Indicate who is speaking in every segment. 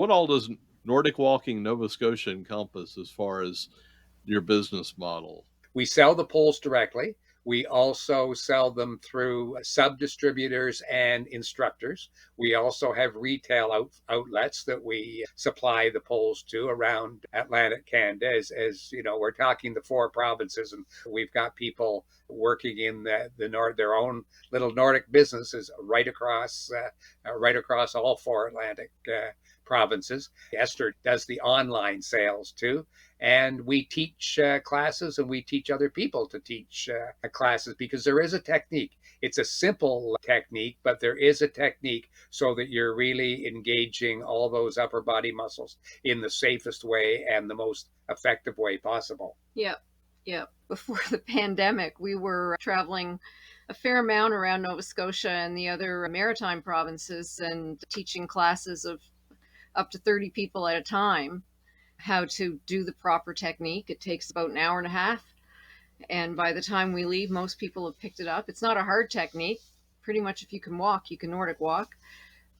Speaker 1: What all does Nordic Walking Nova Scotia encompass as far as your business model?
Speaker 2: We sell the poles directly. We also sell them through sub-distributors and instructors. We also have retail outlets that we supply the poles to around Atlantic Canada. As you know, we're talking the four provinces, and we've got people working in the North, their own little Nordic businesses right across all four Atlantic provinces. Esther does the online sales too, and we teach classes, and we teach other people to teach classes, because there is a technique. It's a simple technique, but there is a technique so that you're really engaging all those upper body muscles in the safest way and the most effective way possible.
Speaker 3: Yep. Yep. Before the pandemic, we were traveling a fair amount around Nova Scotia and the other maritime provinces and teaching classes of up to 30 people at a time how to do the proper technique. It takes about an hour and a half. And by the time we leave, most people have picked it up. It's not a hard technique. Pretty much if you can walk, you can Nordic walk.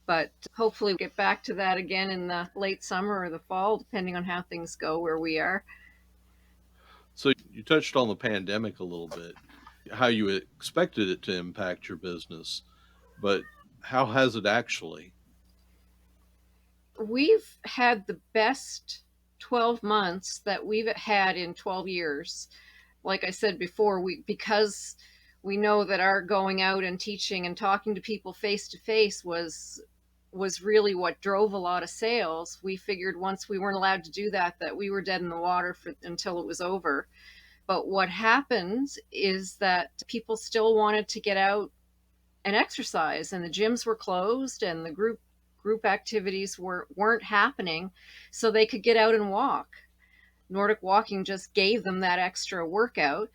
Speaker 3: But hopefully we'll get back to that again in the late summer or the fall, depending on how things go where we are.
Speaker 1: So you touched on the pandemic a little bit, how you expected it to impact your business, but how has it actually?
Speaker 3: We've had the best 12 months that we've had in 12 years. Like I said before, because we know that our going out and teaching and talking to people face to face was really what drove a lot of sales. We figured once we weren't allowed to do that, that we were dead in the water until it was over. But what happened is that people still wanted to get out and exercise, and the gyms were closed, and the group activities weren't happening, so they could get out and walk. Nordic walking just gave them that extra workout.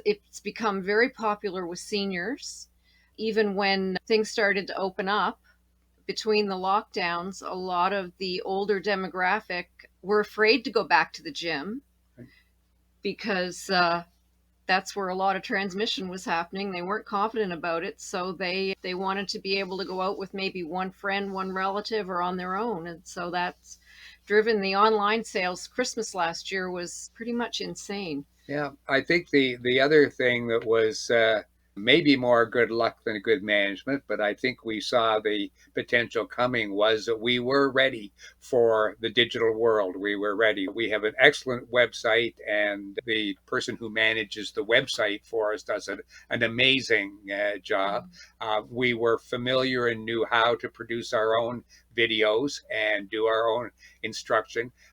Speaker 3: It's become very popular with seniors. Even when things started to open up between the lockdowns, a lot of the older demographic were afraid to go back to the gym because that's where a lot of transmission was happening. They weren't confident about it, so they wanted to be able to go out with maybe one friend, one relative, or on their own. And so that's driven the online sales. Christmas last year was pretty much insane.
Speaker 2: Yeah, I think the other thing that was maybe more good luck than good management, but I think we saw the potential coming, was that we were ready for the digital world. We were ready. We have an excellent website, and the person who manages the website for us does an amazing job. We were familiar and knew how to produce our own videos and do our own instruction.